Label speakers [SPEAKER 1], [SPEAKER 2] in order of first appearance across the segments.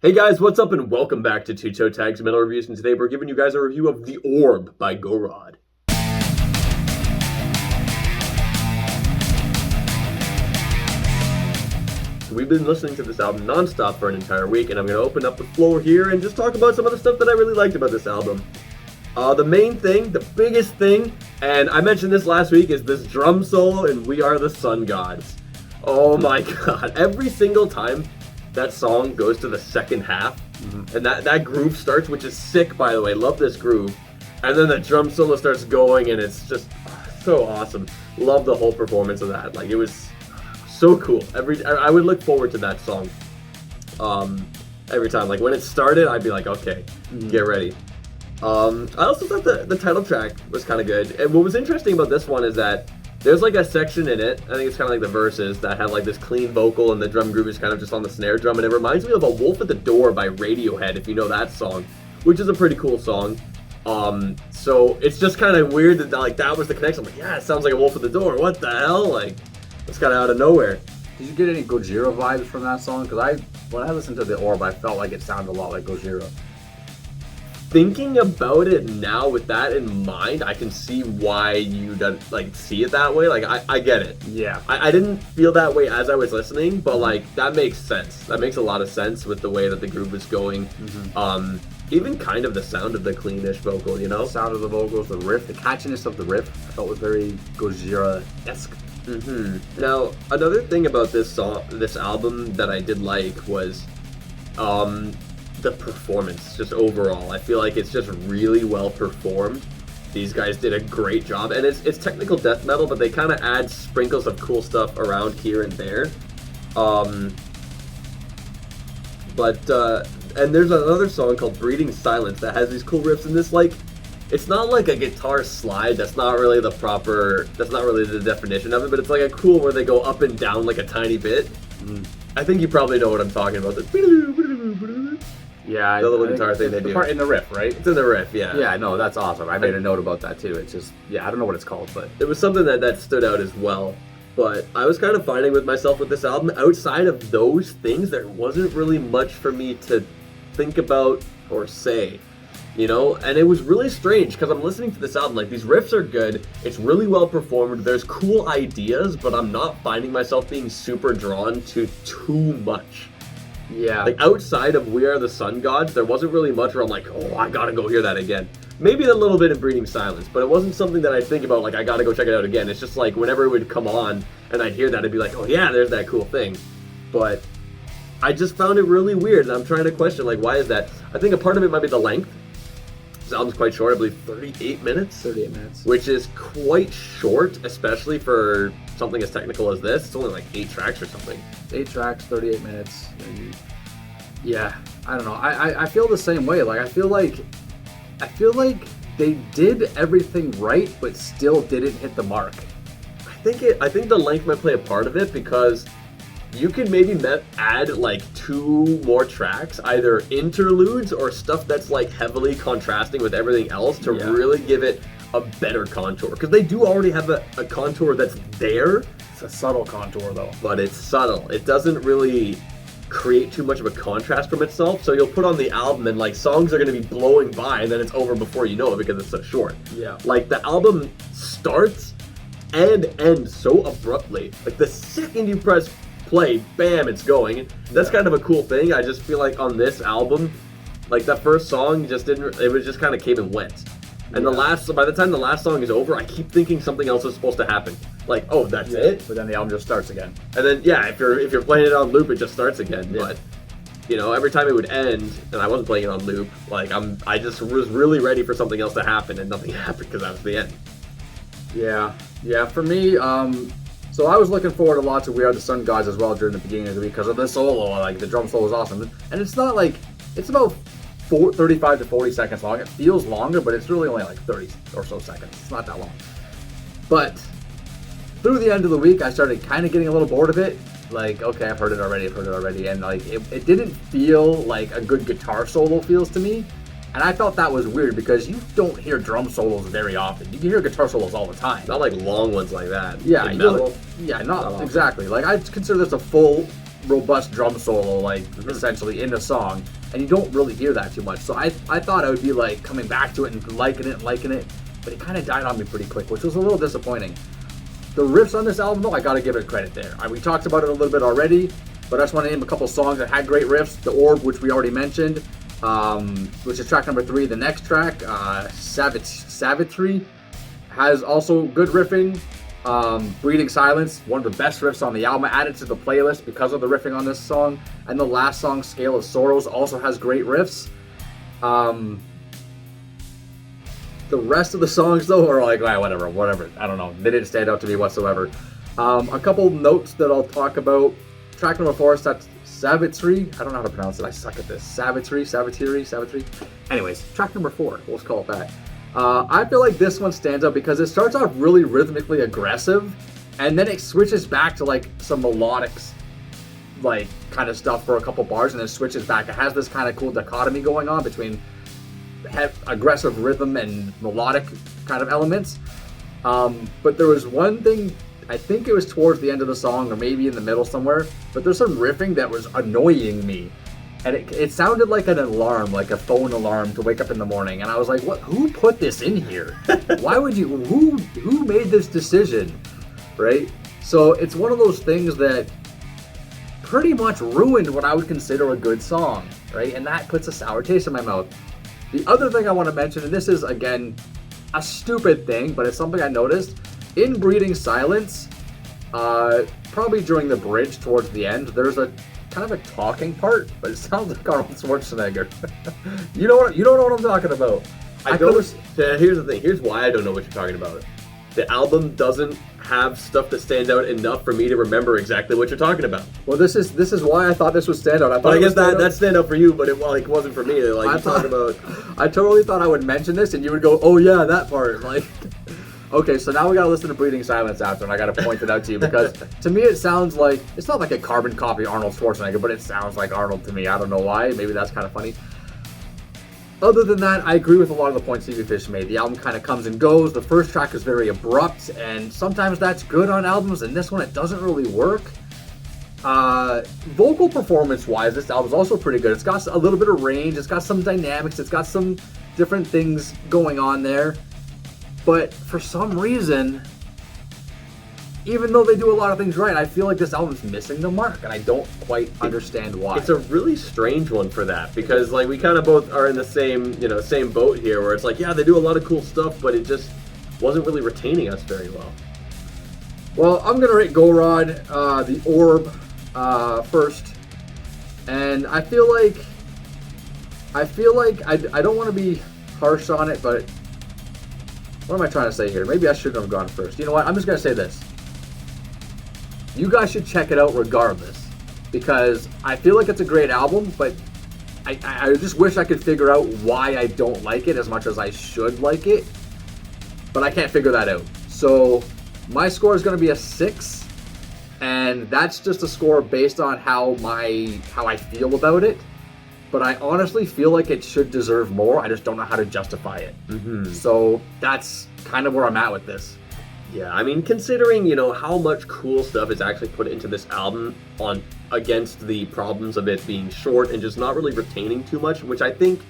[SPEAKER 1] Hey guys, what's up and welcome back to Toe Tags Metal Reviews, and today we're giving you guys a review of The Orb by Gorod. So we've been listening to this album non-stop for an entire week, and I'm going to open up the floor here and just talk about some of the stuff that I really liked about this album. The main thing, the biggest thing, and I mentioned this last week, is this drum solo in We Are the Sun Gods. Oh my god, every single time that song goes to the second half, and that groove starts, which is sick, by the way. Love this groove. And then the drum solo starts going, and it's just so awesome. Love the whole performance of that. Like, it was so cool. I would look forward to that song every time. Like, when it started, I'd be like, okay, get ready. I also thought the title track was kind of good. And what was interesting about this one is that there's like a section in it, I think it's kind of like the verses, that have like this clean vocal and the drum groove is kind of just on the snare drum, and it reminds me of A Wolf at the Door by Radiohead, if you know that song, which is a pretty cool song. So it's just kind of weird that like that was the connection. I'm like, yeah, it sounds like A Wolf at the Door. What the hell? Like, it's kind of out of nowhere.
[SPEAKER 2] Did you get any Gojira vibes from that song? Because when I listened to The Orb, I felt like it sounded a lot like Gojira.
[SPEAKER 1] Thinking about it now with that in mind, I can see why you like see it that way. Like, I get it.
[SPEAKER 2] Yeah.
[SPEAKER 1] I didn't feel that way as I was listening, but like that makes sense. That makes a lot of sense with the way that the groove is going. Even kind of the sound of the cleanish vocal, you know?
[SPEAKER 2] The sound of the vocals, the riff, the catchiness of the riff, I felt was very Gojira-esque.
[SPEAKER 1] Now, another thing about this album that I did like was the performance, just overall. I feel like it's just really well performed. These guys did a great job, and it's technical death metal, but they kind of add sprinkles of cool stuff around here and there. And there's another song called Breeding Silence that has these cool riffs, and this, like, it's not like a guitar slide, that's not really the definition of it, but it's like a cool where they go up and down like a tiny bit. I think you probably know what I'm talking about.
[SPEAKER 2] Yeah,
[SPEAKER 1] the little guitar thing they do.
[SPEAKER 2] Part in the riff, right?
[SPEAKER 1] It's in the riff, yeah.
[SPEAKER 2] Yeah, no, that's awesome. I made a note about that too. It's just, yeah, I don't know what it's called, but
[SPEAKER 1] it was something that stood out as well. But I was kind of finding with myself with this album, outside of those things, there wasn't really much for me to think about or say, you know? And it was really strange, because I'm listening to this album, like, these riffs are good, it's really well performed, there's cool ideas, but I'm not finding myself being super drawn to too much.
[SPEAKER 2] yeah.
[SPEAKER 1] Like, outside of We Are the Sun Gods, there wasn't really much where I'm like, oh, I gotta go hear that again. Maybe a little bit in Breeding Silence, but it wasn't something that I'd think about, like, I gotta go check it out again. It's just like, whenever it would come on, and I'd hear that, I'd be like, oh yeah, there's that cool thing. But I just found it really weird, and I'm trying to question, like, why is that? I think a part of it might be the length. This album's quite short, I believe 38 minutes?
[SPEAKER 2] 38 minutes.
[SPEAKER 1] Which is quite short, especially for something as technical as this. It's only like 8 tracks or something.
[SPEAKER 2] 8 tracks, 38 minutes. Yeah, I don't know. I feel the same way. Like, I feel like they did everything right, but still didn't hit the mark.
[SPEAKER 1] I think the length might play a part of it, because you could maybe add like 2 more tracks, either interludes or stuff that's like heavily contrasting with everything else to really give it a better contour. Because they do already have a contour that's there.
[SPEAKER 2] It's a subtle contour though.
[SPEAKER 1] But it's subtle. It doesn't really create too much of a contrast from itself. So you'll put on the album and like songs are going to be blowing by, and then it's over before you know it because it's so short.
[SPEAKER 2] Yeah.
[SPEAKER 1] Like, the album starts and ends so abruptly. Like, the second you press play, bam, it's going. That's kind of a cool thing. I just feel like on this album, like, that first song just didn't, it was just kind of came and went. And by the time the last song is over, I keep thinking something else is supposed to happen. Like, oh, that's it?
[SPEAKER 2] But then the album just starts again.
[SPEAKER 1] And then, yeah, if you're playing it on loop, it just starts again. Yeah. But, you know, every time it would end, and I wasn't playing it on loop, like, I just was really ready for something else to happen, and nothing happened because that was the end.
[SPEAKER 2] Yeah, for me, so I was looking forward a lot to We Are the Sun Gods as well during the beginning of the week because of the solo. Like, the drum solo was awesome. And it's not like, it's about 35 to 40 seconds long. It feels longer, but it's really only like 30 or so seconds. It's not that long. But through the end of the week, I started kind of getting a little bored of it. Like, okay, I've heard it already. And like, it didn't feel like a good guitar solo feels to me. And I thought that was weird because you don't hear drum solos very often. You can hear guitar solos all the time.
[SPEAKER 1] Not like long ones like that.
[SPEAKER 2] Yeah,
[SPEAKER 1] like metal.
[SPEAKER 2] Yeah, not exactly. Like, I consider this a full robust drum solo, like essentially in the song, and you don't really hear that too much. So I thought I would be like coming back to it and liking it, but it kind of died on me pretty quick, which was a little disappointing. The riffs on this album, though, I gotta give it credit there. We talked about it a little bit already, but I just want to name a couple songs that had great riffs. The Orb, which we already mentioned, which is track number 3. The next track, Savitry, has also good riffing. Breathing Silence, one of the best riffs on the album. I added to the playlist because of the riffing on this song. And the last song, Scale of Sorrows, also has great riffs. The rest of the songs, though, are like, whatever. I don't know. They didn't stand out to me whatsoever. A couple notes that I'll talk about. Track number 4, Savitry. I don't know how to pronounce it. I suck at this. Savitry. Anyways, track number 4. Let's call it that. I feel like this one stands out because it starts off really rhythmically aggressive, and then it switches back to like some melodic, like kind of stuff for a couple bars, and then switches back. It has this kind of cool dichotomy going on between aggressive rhythm and melodic kind of elements. But there was one thing, I think it was towards the end of the song or maybe in the middle somewhere, but there's some riffing that was annoying me. And it sounded like an alarm, like a phone alarm to wake up in the morning. And I was like, what? Who put this in here? Why would you, who made this decision, right? So it's one of those things that pretty much ruined what I would consider a good song, right? And that puts a sour taste in my mouth. The other thing I want to mention, and this is, again, a stupid thing, but it's something I noticed, in Breathing Silence, probably during the bridge towards the end, there's a kind of a talking part, but it sounds like Arnold Schwarzenegger. You don't know what I'm talking about.
[SPEAKER 1] Here's the thing. Here's why I don't know what you're talking about. The album doesn't have stuff that stands out enough for me to remember exactly what you're talking about.
[SPEAKER 2] Well, this is why I thought this would stand out.
[SPEAKER 1] But I guess that stand out for you, but it wasn't for me. Like
[SPEAKER 2] I totally thought I would mention this, and you would go, "Oh yeah, that part." Like, okay, so now we gotta listen to Breathing Silence after, and I gotta point it out to you because to me it sounds like it's not like a carbon copy of Arnold Schwarzenegger, but it sounds like Arnold to me. I don't know why. Maybe that's kind of funny. Other than that, I agree with a lot of the points Stevie Fish made. The album kind of comes and goes. The first track is very abrupt, and sometimes that's good on albums, and this one, it doesn't really work. Vocal performance-wise, this album's also pretty good. It's got a little bit of range. It's got some dynamics. It's got some different things going on there. But for some reason, even though they do a lot of things right, I feel like this album's missing the mark, and I don't quite understand why.
[SPEAKER 1] It's a really strange one for that, because like we kind of both are in the same boat here, where it's like, yeah, they do a lot of cool stuff, but it just wasn't really retaining us very well.
[SPEAKER 2] Well, I'm gonna rate Gorod, the Orb, first, and I feel like I don't want to be harsh on it, but what am I trying to say here? Maybe I shouldn't have gone first. You know what? I'm just gonna say this. You guys should check it out regardless, because I feel like it's a great album, but I just wish I could figure out why I don't like it as much as I should like it, but I can't figure that out. So my score is going to be a 6, and that's just a score based on how I feel about it, but I honestly feel like it should deserve more. I just don't know how to justify it. So that's kind of where I'm at with this.
[SPEAKER 1] Yeah, I mean, considering, how much cool stuff is actually put into this album against the problems of it being short and just not really retaining too much, which I think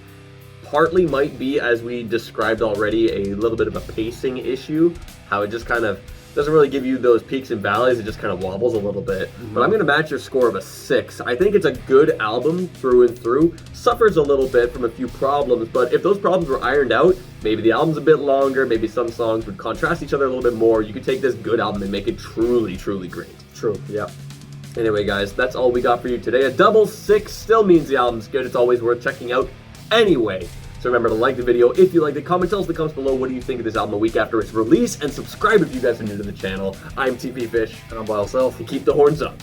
[SPEAKER 1] partly might be, as we described already, a little bit of a pacing issue, how it just kind of doesn't really give you those peaks and valleys, it just kind of wobbles a little bit. But I'm going to match your score of a 6. I think it's a good album through and through, suffers a little bit from a few problems, but if those problems were ironed out, maybe the album's a bit longer, maybe some songs would contrast each other a little bit more, you could take this good album and make it truly, truly great.
[SPEAKER 2] True, yeah.
[SPEAKER 1] Anyway guys, that's all we got for you today. A double 6 still means the album's good, it's always worth checking out anyway. So remember to like the video if you liked it, comment, tell us in the comments below what do you think of this album a week after its release, and subscribe if you guys are new to the channel. I'm TP Fish.
[SPEAKER 2] And I'm Wild Self.
[SPEAKER 1] And keep the horns up.